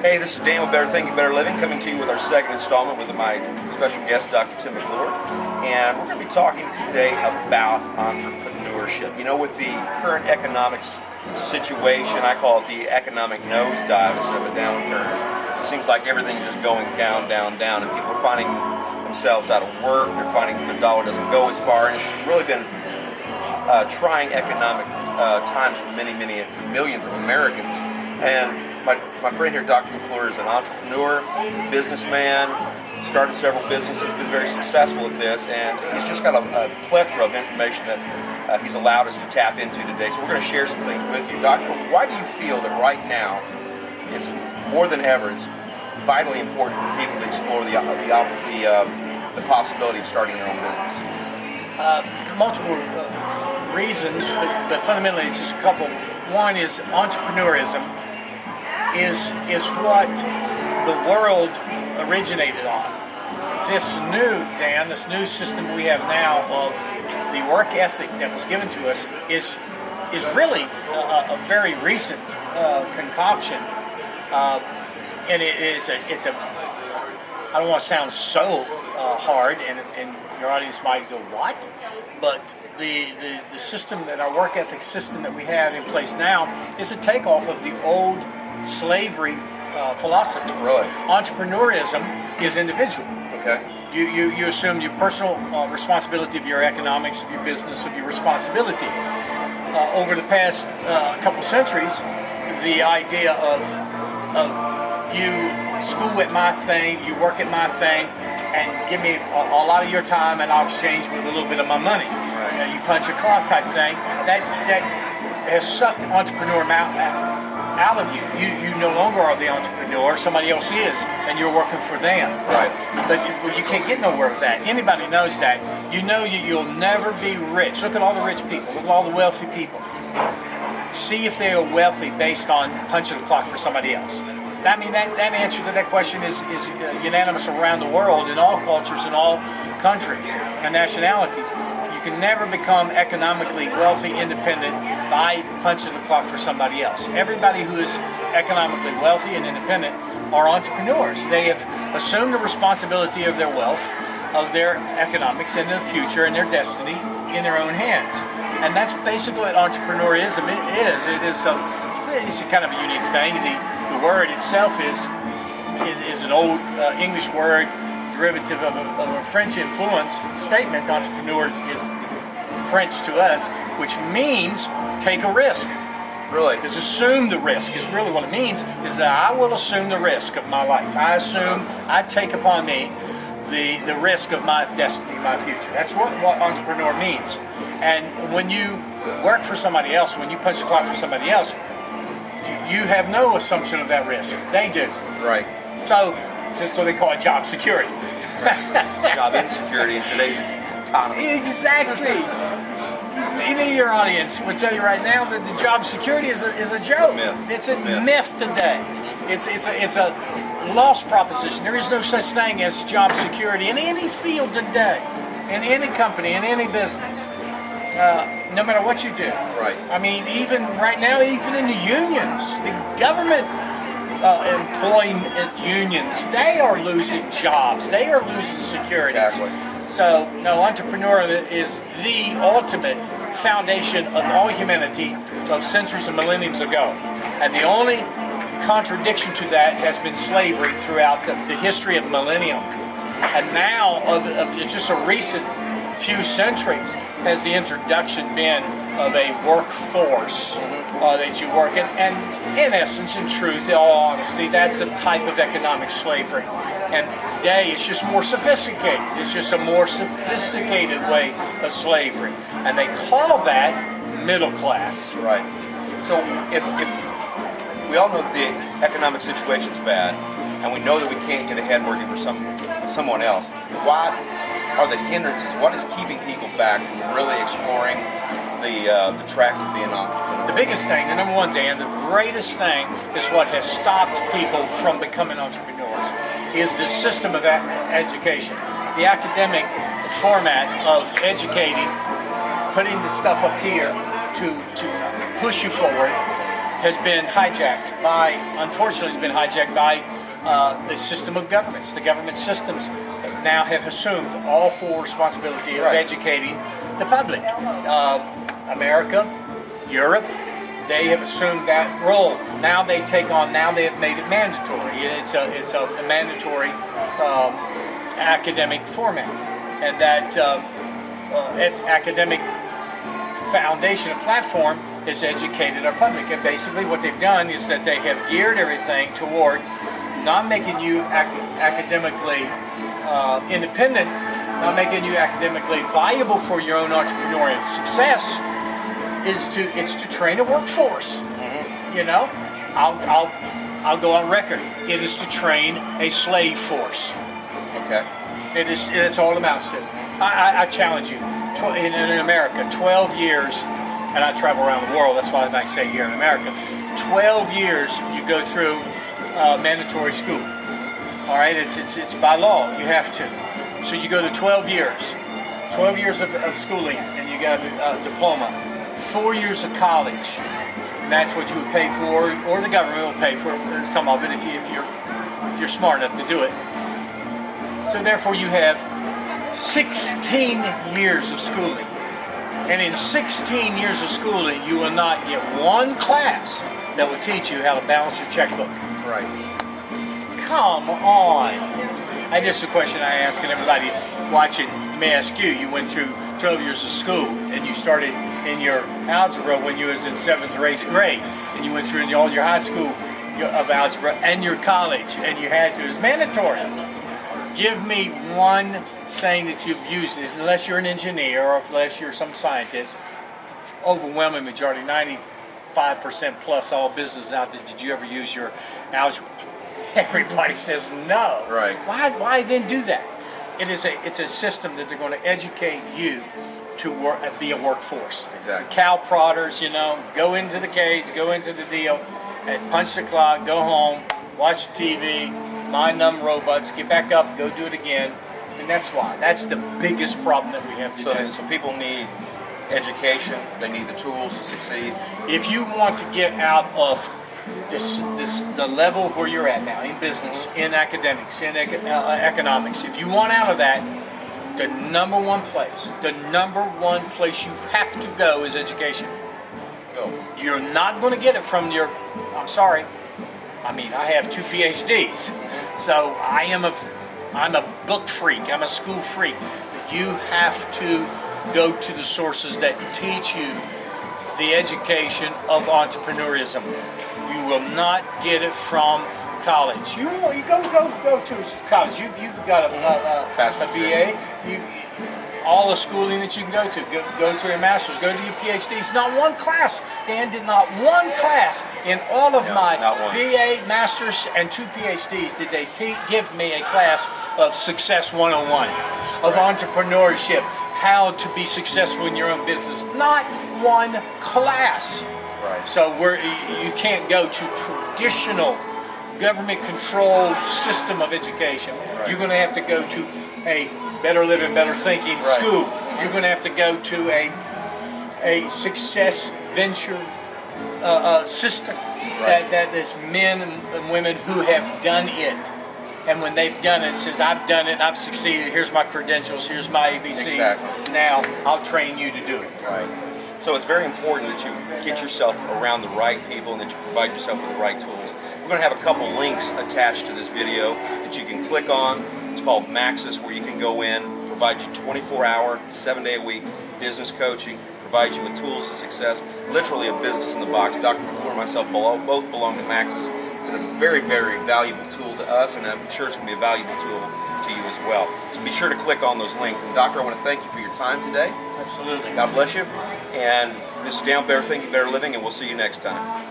Hey, this is Dan with Better Thinking, Better Living, coming to you with our second installment with my special guest, Dr. Tim McClure. And we're going to be talking today about entrepreneurship. You know, with the current economic situation, I call it the economic nosedive instead of a downturn. It seems like everything's just going down, down, down, and people are finding themselves out of work. They're finding that the dollar doesn't go as far, and it's really been trying economic times for many, many millions of Americans. And my friend here, Dr. McClure, is an entrepreneur, businessman, started several businesses, been very successful at this, and he's just got a plethora of information that he's allowed us to tap into today. So we're going to share some things with you. Doctor, why do you feel that right now, it's more than ever, it's vitally important for people to explore the possibility of starting their own business? Multiple reasons, but fundamentally it's just a couple. One is entrepreneurism is what the world originated on. This new system we have now of the work ethic that was given to us is really a very recent concoction, and it's a I don't want to sound so hard, and your audience might go, what? But the system, that our work ethic system that we have in place now, is a takeoff of the old slavery philosophy. Really? Entrepreneurism is individual. Okay. You assume your personal responsibility of your economics, of your business, of your responsibility. Over the past couple centuries, the idea of you school at my thing, you work at my thing, and give me a lot of your time, and I'll exchange with a little bit of my money. Right. You know, you punch a clock type thing. That has sucked entrepreneur out of you. You no longer are the entrepreneur. Somebody else is, and you're working for them. Right. But you can't get nowhere with that. Anybody knows that. You know you'll never be rich. Look at all the rich people. Look at all the wealthy people. See if they are wealthy based on punching the clock for somebody else. I mean, that answer to that question is unanimous around the world, in all cultures, in all countries and nationalities. You can never become economically wealthy, independent by punching the clock for somebody else. Everybody who is economically wealthy and independent are entrepreneurs. They have assumed the responsibility of their wealth, of their economics, and their future and their destiny in their own hands. And that's basically what entrepreneurism is. It's a kind of a unique thing. The word itself is an old English word, derivative of a French influence statement. Entrepreneur is French to us, which means take a risk. Really? Is assume the risk is really what it means, is that I will assume the risk of my life. I take upon me the risk of my destiny, my future. That's what entrepreneur means. And when you work for somebody else, when you punch the clock for somebody else, you have no assumption of that risk. They do. Right. So they call it job security. Right. Job insecurity in today's economy. Exactly. Any of your audience would tell you right now that the job security is a joke. Myth. It's a myth today. It's a lost proposition. There is no such thing as job security in any field today, in any company, in any business. No matter what you do. Right. I mean, even right now, even in the unions, the government employing unions, they are losing jobs. They are losing security. Exactly. So, no, entrepreneur is the ultimate foundation of all humanity of centuries and millenniums ago. And the only contradiction to that has been slavery throughout the history of the millennium. And now, of just a recent few centuries, has the introduction been of a workforce that you work in. And in essence, in truth, in all honesty, that's a type of economic slavery. And today, it's just more sophisticated. It's just a more sophisticated way of slavery. And they call that middle class. Right. So if we all know that the economic situation is bad, and we know that we can't get ahead working for someone else, what are the hindrances? What is keeping people back from really exploring the track of being an entrepreneur? The biggest thing, the number one, Dan, the greatest thing is what has stopped people from becoming entrepreneurs is the system of education. The academic format of educating, putting the stuff up here to push you forward, has been hijacked by, unfortunately, has been hijacked by the system of governments. The government systems now have assumed all full responsibility of educating the public. America, Europe, they have assumed that role. Now they take on. Now they have made it mandatory. It's a mandatory academic format, and that academic foundation and platform has educated our public. And basically, what they've done is that they have geared everything toward not making you academically independent, not making you academically viable for your own entrepreneurial success. It's to train a workforce. Mm-hmm. You know, I'll go on record. It is to train a slave force. Okay. It's all it amounts to. I challenge you. In America, 12 years, and I travel around the world. That's why I say here in America, 12 years you go through mandatory school. All right, it's by law. You have to. So you go to 12 years of schooling, and you got a diploma. 4 years of college, and that's what you would pay for, or the government will pay for some of it if you're smart enough to do it. So therefore, you have 16 years of schooling, and in 16 years of schooling, you will not get one class that will teach you how to balance your checkbook. Right. Come on. And this is a question I ask, and everybody watching may ask you. You went through 12 years of school, and you started in your algebra when you was in 7th or 8th grade, and you went through all your high school of algebra and your college, and you had to. It's mandatory. Give me one thing that you've used, unless you're an engineer or unless you're some scientist. Overwhelming majority, 95% plus all businesses out there. Did you ever use your algebra? Everybody says no. Right. Why then do that? It's a system that they're going to educate you to be a workforce. Exactly. Cow prodders, go into the cage, go into the deal, and punch the clock, go home, watch TV, mind numb robots, get back up, go do it again. And that's why. That's the biggest problem that we have today. So people need education. They need the tools to succeed. If you want to get out of the level where you're at now in business, in academics, in economics, if you want out of that, the number one place you have to go is education. Go. You're not going to get it from I'm sorry. I mean, I have 2 PhDs, so I'm a book freak. I'm a school freak. But you have to go to the sources that teach you the education of entrepreneurism. You will not get it from college. You go to college. You've got a BA. All the schooling that you can go to. Go to your master's. Go to your PhDs. Not one class. Dan did not one class in all of my BA, master's, and 2 PhDs did they give me a class of Success 101, of entrepreneurship, how to be successful in your own business. Not one class. Right. So you can't go to traditional government-controlled system of education. Right. You're going to have to go to a better living, better thinking school. You're going to have to go to a success venture system that is men and women who have done it. And when they've done it, says, I've done it, I've succeeded, here's my credentials, here's my ABCs. Exactly. Now I'll train you to do it. Right. So it's very important that you get yourself around the right people and that you provide yourself with the right tools. We're going to have a couple links attached to this video that you can click on. It's called Maxis, where you can go in, provide you 24-hour, 7-day-a-week business coaching, provide you with tools to success, literally a business in the box. Dr. McClure and myself both belong to Maxis. It's been a very, very valuable tool to us, and I'm sure it's going to be a valuable tool to you as well. So be sure to click on those links. And Doctor, I want to thank you for your time today. Absolutely. God bless you. And this is Dan Better Thinking, Better Living, and we'll see you next time.